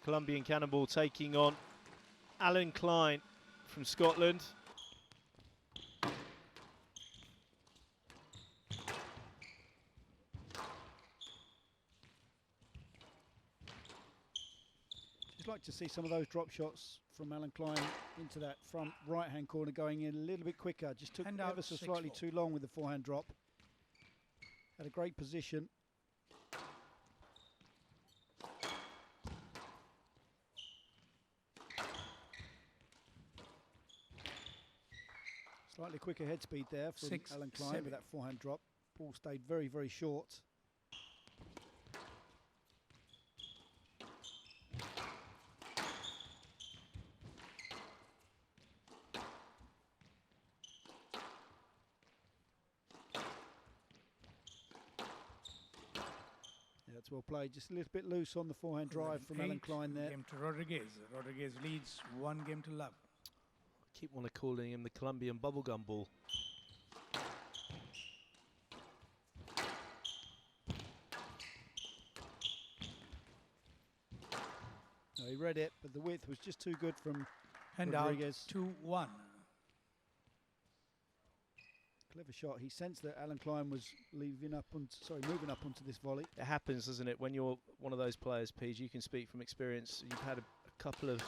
Colombian cannonball, taking on Alan Clyne from Scotland. Just like to see some of those drop shots from Alan Clyne into that front right-hand corner going in a little bit quicker. Just took ever so slightly too long with the forehand drop. Had a great position. Slightly quicker head speed there from Alan Clyne with that forehand drop. Ball stayed very, very short. Yeah, it's well played. Just a little bit loose on the forehand drive from Alan Clyne there. Game to Rodriguez. Rodriguez leads 1 game to love. Keep on calling him the Colombian bubblegum ball. No, he read it, but the width was just too good from Rodriguez. 2-1. Clever shot. He sensed that Alan Clyne was moving up onto this volley. It happens, doesn't it? When you're one of those players, Pete, you can speak from experience. You've had a couple of,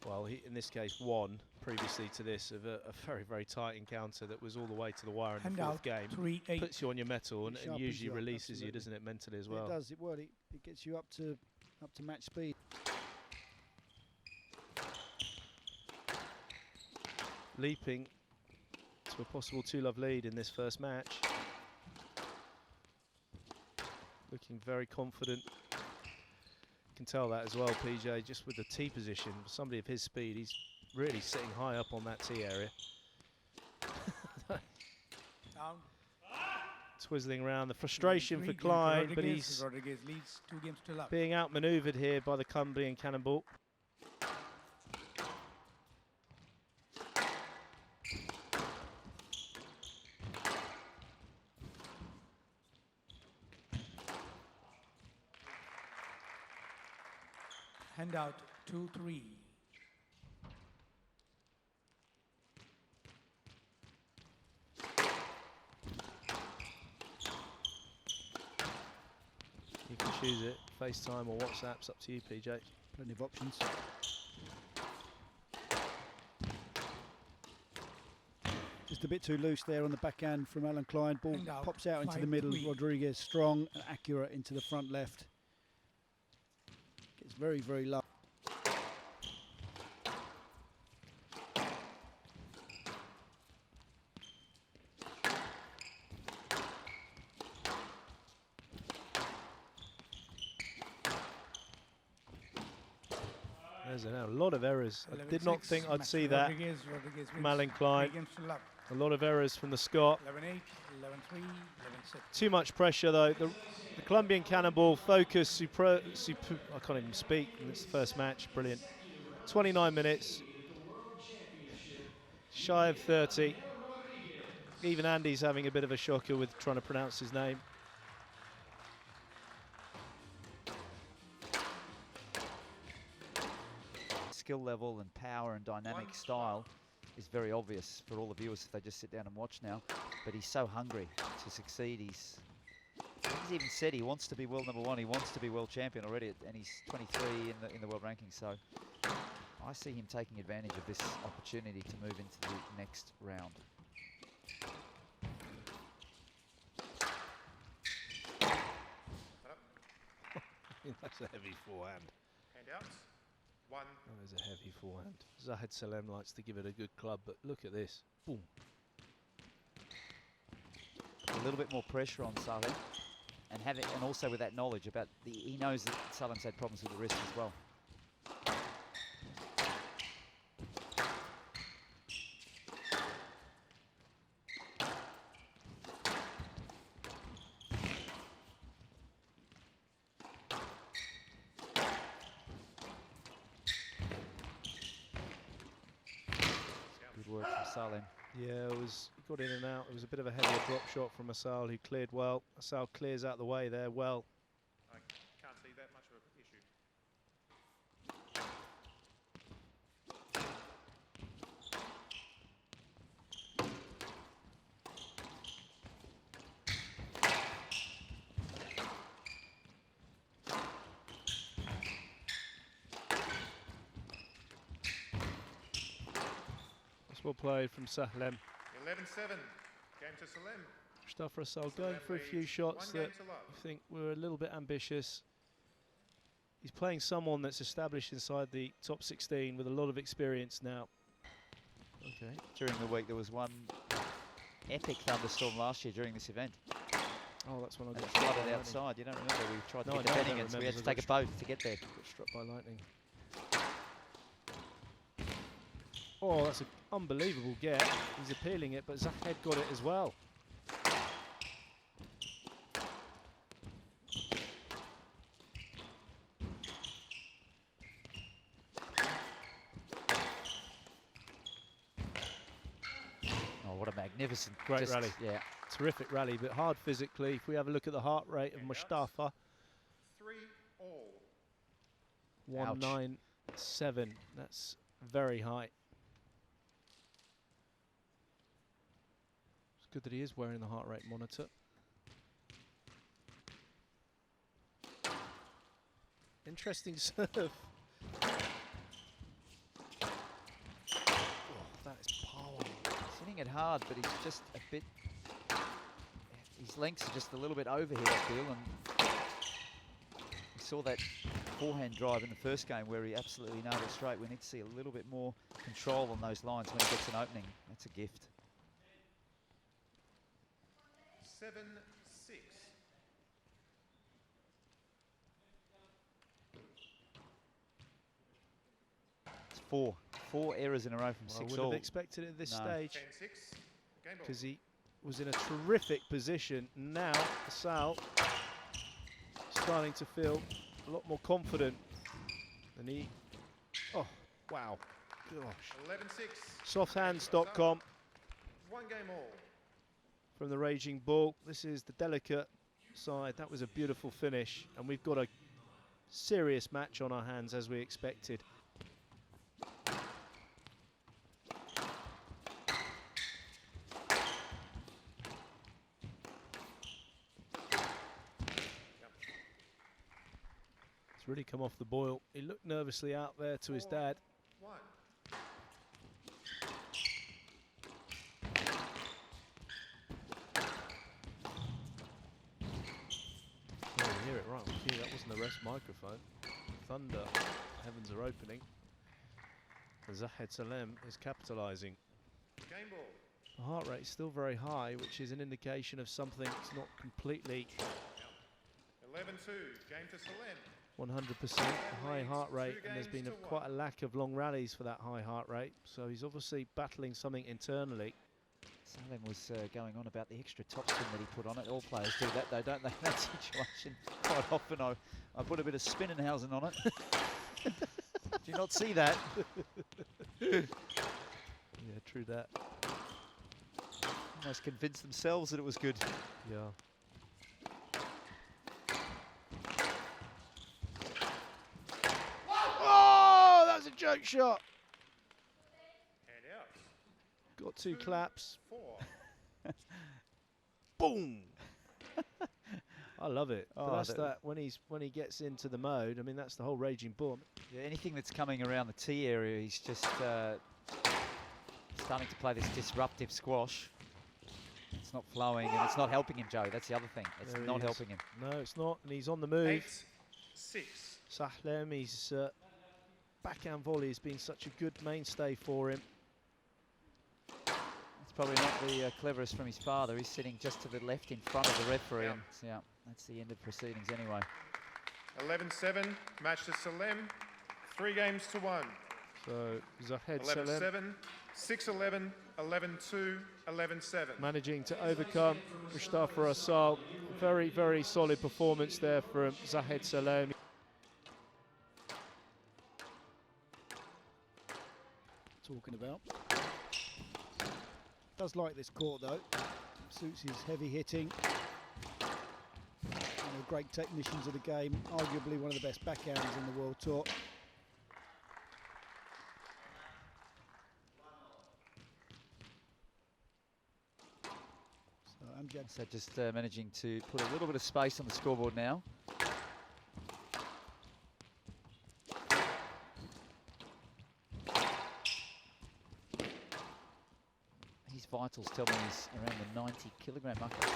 well, in this case, one previously to this, of a very, very tight encounter that was all the way to the wire in the fourth game. 3-8. Puts you on your mettle and usually releases you, doesn't it, mentally as well? It does. It gets you up to match speed. Leaping to a possible 2-love lead in this first match. Looking very confident. You can tell that as well, PJ, just with the tee position. Somebody of his speed, he's really sitting high up on that tee area. Down. Twizzling around, the frustration for Clyne, but he's Rodriguez leads 2 games to love. being outmaneuvered here by the Colombian cannonball. Handout 2-3. You can choose it, FaceTime or WhatsApp's up to you, PJ. Plenty of options. Just a bit too loose there on the backhand from Alan Clyne. Ball pops out into the middle. Rodriguez strong and accurate into the front left. Gets very, very low. There's a lot of errors. I did not think I'd see that from Alan Clyne. A lot of errors from the Scot. 11-8, 11-3, 11-6. Too much pressure though. The Colombian cannonball focus, I can't even speak. It's the first match, brilliant. 29 minutes, shy of 30. Even Andy's having a bit of a shocker with trying to pronounce his name. Skill level and power and dynamic style is very obvious for all the viewers if they just sit down and watch now. But he's so hungry to succeed. He's even said he wants to be world #1. He wants to be world champion already, and he's 23 in the world ranking. So I see him taking advantage of this opportunity to move into the next round. That's a heavy forehand. Handouts. 1. That is a heavy forehand. Zahed Salem likes to give it a good club, but look at this. Boom. A little bit more pressure on Salem, and also with that knowledge about he knows that Salem's had problems with the wrist as well. Work from Salem. Yeah, it got in and out. It was a bit of a heavier drop shot from Asal, who cleared well. Asal clears out the way there well. I can't see that much of an issue. It's well played from Salem. 11-7. Game to Salem. Mostafa Asal going for a few shots that I think were a little bit ambitious. He's playing someone that's established inside the top 16 with a lot of experience now. Okay. During the week, there was one epic thunderstorm last year during this event. Oh, that's when I And got it struck by flooded lightning. outside. You don't remember? We tried No, to I get the know, I betting don't in, so we remember, had to I take a got boat to get there. Got struck by lightning. Oh, that's an unbelievable get. He's appealing it, but Zahed got it as well. Oh, what a magnificent... Great rally. Yeah. Terrific rally, but hard physically. If we have a look at the heart rate of Mostafa, 3-all. 197. That's very high. It's good that he is wearing the heart rate monitor. Interesting serve. Oh, that is power. He's hitting it hard, but he's just a bit... His lengths are just a little bit over here, I feel, and we saw that forehand drive in the first game where he absolutely nailed it straight. We need to see a little bit more control on those lines when he gets an opening. That's a gift. 7-6. It's four errors in a row from Well, I 6 would all. have expected it at this No. stage 10-6. Game ball. because he was in a terrific position. Now Asal starting to feel a lot more confident than he. Oh, wow. Gosh. 11-6. Softhands.com 1 game all. from the Raging Bull. This is the delicate side. That was a beautiful finish, and we've got a serious match on our hands as we expected. It's really come off the boil. He looked nervously out there to his dad. 1. Oh, you hear it right on cue. That wasn't the rest microphone. Thunder, heavens are opening. Zahed Salem is capitalising. Game ball. The heart rate is still very high, which is an indication of something that's not completely 11-2. Game to Salem. 100%. A high heart rate, and there's been quite a lack of long rallies for that high heart rate. So he's obviously battling something internally. Salem was going on about the extra topspin that he put on it. All players do that, though, don't they? In that situation, quite often I put a bit of Spinnenhausen on it. Do you not see that? Yeah, true that. Almost convinced themselves that it was good. Yeah. Oh, that was a joke shot. Hand out. Got 2 claps. 4. Boom. I love it. Oh, But that's that- that when he gets into the mode. I mean, that's the whole Raging Bull. Yeah, anything that's coming around the tee area, he's just starting to play this disruptive squash. It's not flowing, and it's not helping him, Joe. That's the other thing. It's There he not is. helping him. No, it's not, and he's on the move. 8-6. Salem, his backhand volley has been such a good mainstay for him. It's probably not the cleverest from his father. He's sitting just to the left in front of the referee. Yeah. And yeah, that's the end of proceedings anyway. 11-7. Match to Salem. 3 games to 1. So Zahed Salem 11-7. 6-11. 11-2. 11-7. managing to overcome Mostafa Asal. Very, very solid performance there from Zahed Salem. Talking about. Does like this court though. Suits his heavy hitting. One of the great technicians of the game. Arguably one of the best backhanders in the World Tour. So Amjad So just managing to put a little bit of space on the scoreboard now. vitals tell me he's around the 90-kilogram mark. I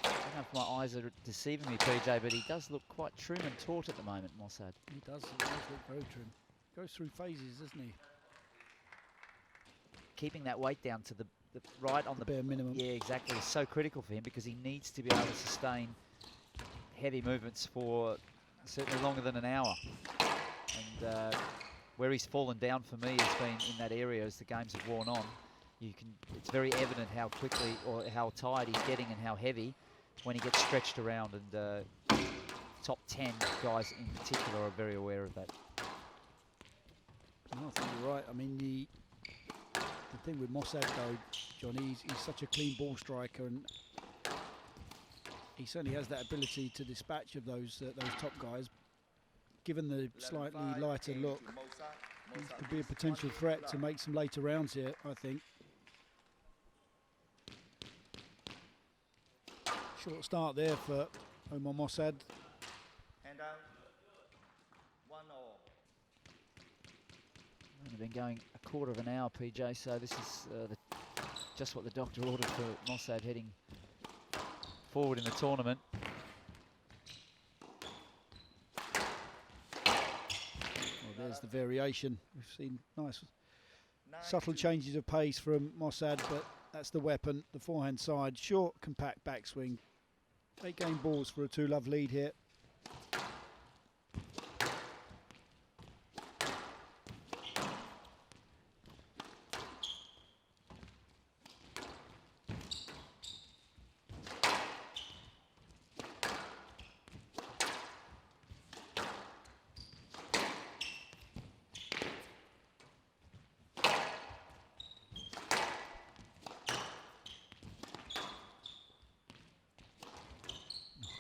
don't know if my eyes are deceiving me, PJ, but he does look quite trim and taut at the moment, Mosaad. He does look very trim. Goes through phases, doesn't he? Keeping that weight down to the right on the bare minimum. Yeah, exactly. Is so critical for him because he needs to be able to sustain heavy movements for certainly longer than an hour. And where he's fallen down for me has been in that area as the games have worn on. It's very evident how quickly or how tired he's getting and how heavy when he gets stretched around. And top 10 guys in particular are very aware of that. I think you're right. I mean, the thing with Mosaad though, Johnny, he's such a clean ball striker, and he certainly has that ability to dispatch of those top guys. Given the slightly lighter look, he could be a potential threat to make some later rounds here, I think. Short start there for Omar Mosaad. Only been going a quarter of an hour, PJ, so this is just what the doctor ordered for Mosaad heading forward in the tournament. Well, there's the variation. We've seen nice, subtle changes of pace from Mosaad, but that's the weapon, the forehand side. Short, compact backswing. 8-game balls for a 2-love lead here.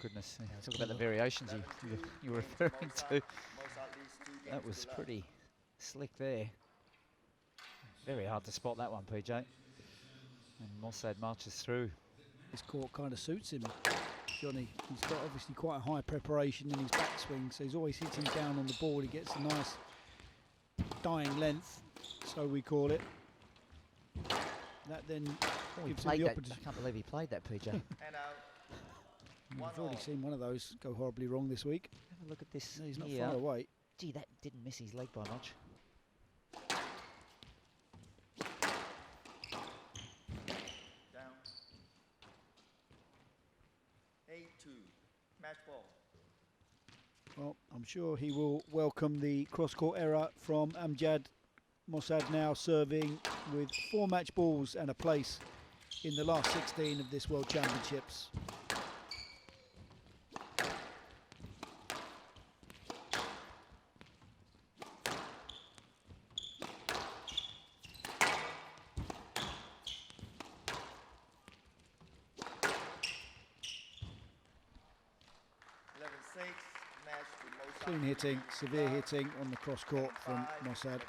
Goodness, talk about the variations you were referring to. That was pretty slick there. Very hard to spot that one, PJ. And Mosaad marches through. This court kind of suits him, Johnny. He's got obviously quite a high preparation in his backswing, so he's always hitting down on the ball. He gets a nice dying length, so we call it. That then gives him the opportunity. I can't believe he played that, PJ. We've already seen one of those go horribly wrong this week. Have a look at this. No, he's not here. far away. Gee, that didn't miss his leg by much. Down. 8-2. Match ball. Well, I'm sure he will welcome the cross-court error from Amjad. Mosaad now serving with 4 match balls and a place in the last 16 of this World Championships. Clean hitting, severe hitting on the cross court from Mosaad. 11-6.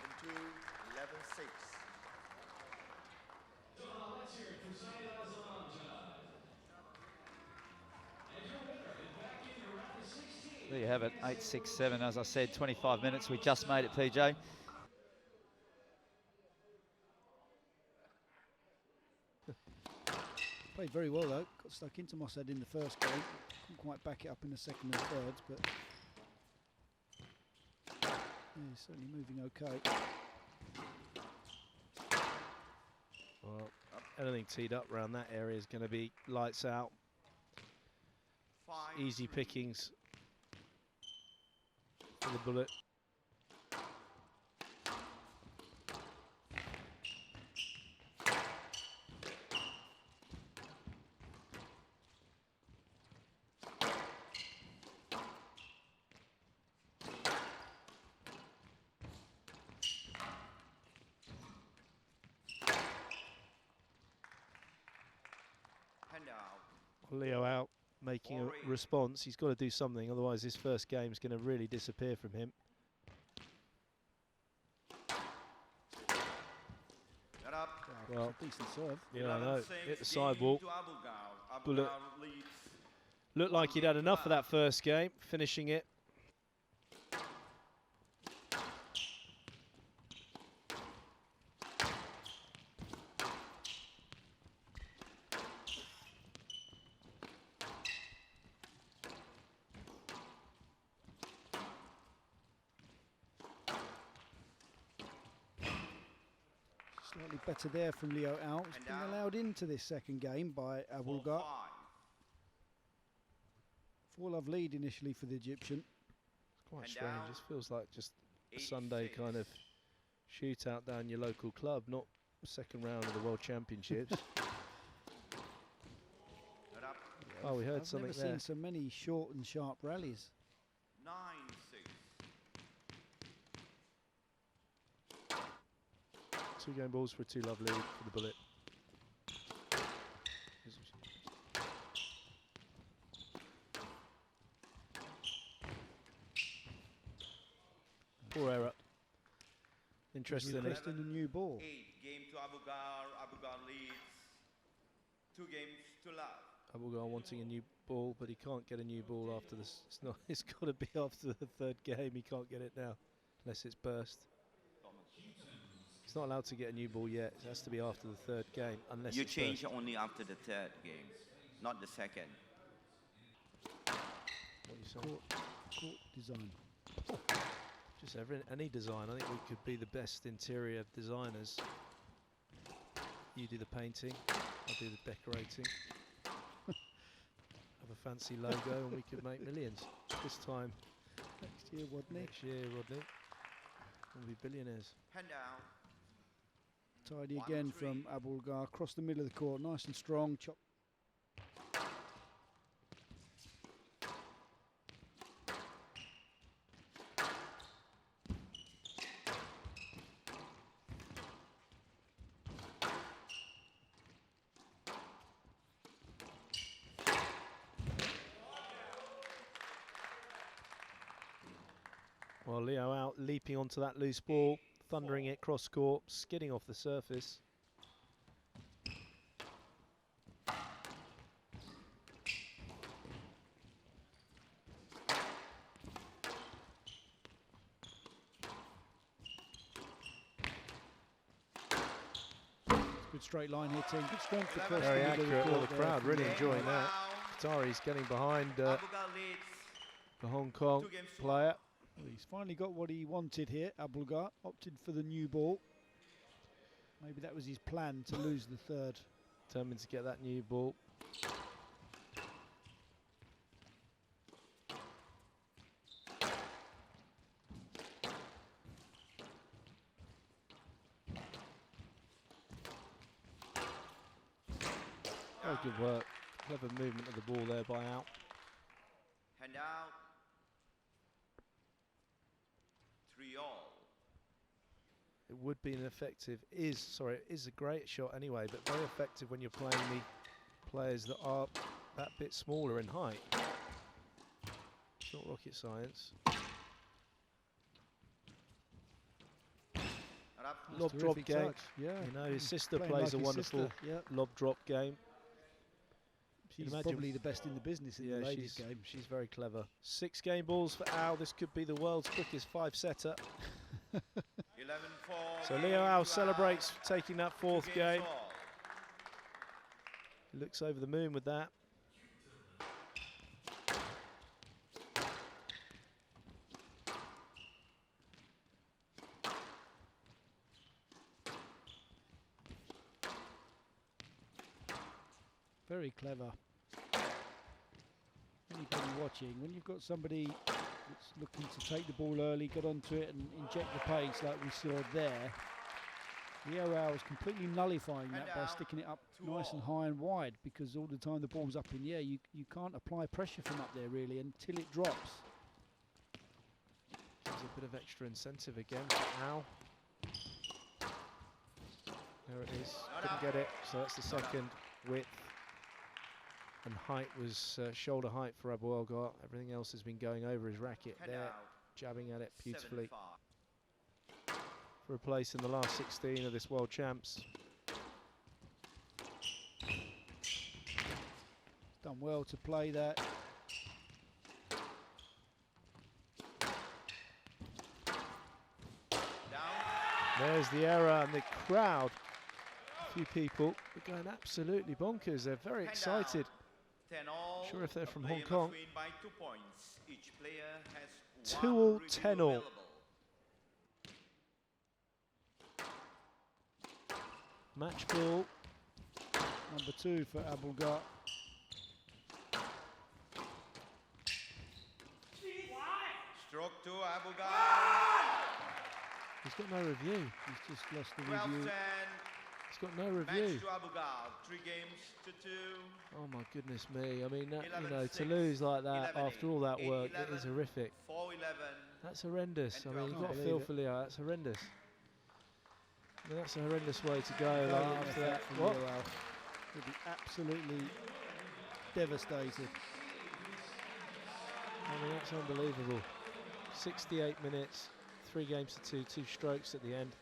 There you have it, 8-6-7. As I said, 25 minutes. We just made it, PJ. Played very well though. Got stuck into Mosaad in the first game. Couldn't quite back it up in the second and third, but yeah, he's certainly moving okay. Well, anything teed up around that area is going to be lights out. Easy pickings for the bullet. Leo out, making a response. He's got to do something, otherwise this first game is going to really disappear from him. Well, decent serve. Yeah, I know. Hit the sidewalk. Bullet looked like he'd had enough of that first game, finishing it. Slightly better there from Leo Al. He's been allowed into this second game by Abouelghar. 4-love lead initially for the Egyptian. It's quite strange. This feels like just a Sunday kind of shootout down your local club, not second round of the World Championships. Oh, we heard I've something never there. seen so many short and sharp rallies. 9-6. 2 game balls for a 2-love lead for the Bullet. Poor error. Interestingly, Requesting a new ball. 8 game to Abouelghar. Abouelghar leads 2 games to love. Abouelghar wanting a new ball, but he can't get a new ball after this. It's not. It's got to be after the 3rd game. He can't get it now, unless it's burst. He's not allowed to get a new ball yet. It has to be after the 3rd game, unless You it's change burst. only after the 3rd game, not the 2nd. What you saying? Court design. Just any design. I think we could be the best interior designers. You do the painting, I'll do the decorating. Have a fancy logo and we could make millions. This time Next year, Rodney. next year, Rodney, we'll be billionaires. Hand out. Tidy again from Abouelghar. Across the middle of the court. Nice and strong. Chop. Well, Leo out, leaping onto that loose ball, thundering it cross court, skidding off the surface. Good straight line hitting. Good strength across the Very middle of the accurate. All court the there crowd from really Leo. enjoying that. Qatari's getting behind Abouelghar leads the Hong Kong 2 games to player. love. Well, he's finally got what he wanted here. Abouelghar opted for the new ball. Maybe that was his plan, to lose the 3rd. Determined to get that new ball. Very good work. Clever movement of the ball there by Al. Hand out. 3-all. It would be an effective, it is a great shot anyway, but very effective when you're playing the players that are that bit smaller in height. It's not rocket science. Lob drop Terrific game. touch. Yeah. You know, his sister Playing plays like a his wonderful sister, yeah. lob drop game. She's imagine- probably the best in the business in the ladies' game. she's very clever. 6 game balls for Al. This could be the world's quickest 5-setter. 11-4. So Leo Al celebrates taking that 4th game. He looks over the moon with that. Very clever. Anybody watching, when you've got somebody that's looking to take the ball early, get onto it and inject the pace like we saw there, Leo Al is completely nullifying that by sticking it up nice and high and wide, because all the time the ball's up in the air, you can't apply pressure from up there really until it drops. There's a bit of extra incentive again for Al. There it is. Couldn't get it, so that's the 2nd. Width and height was shoulder height for Abouelghar. Everything else has been going over his racket there, jabbing at it beautifully. 7-5. For a place in the last 16 of this World Champs. Done well to play that. There's the error, and the crowd, a few people, are going absolutely bonkers. They're very excited. 10-all. Sure if they're A from player Hong must Kong. win by 2 points. Each player has 2 one all, review 10 all. available. Match ball. Number 2 for Abouelghar. Stroke to Abouelghar. He's got no review. He's just lost the 12-10. review. He's got no Match review. to Abouelghar. 3 games to 2. Oh my goodness me! I mean, that, 11-6, to lose like that 11-8, after all that work, it is 8-11, horrific. 4-11. That's horrendous. I And mean, you've 12. got to Can't feel believe for Leo. That's horrendous. I mean, that's a horrendous way to go. Brilliant Like, after effort that, from what? Leo. He'll be absolutely devastated. I mean, that's unbelievable. 68 minutes, 3 games to 2, 2 strokes at the end.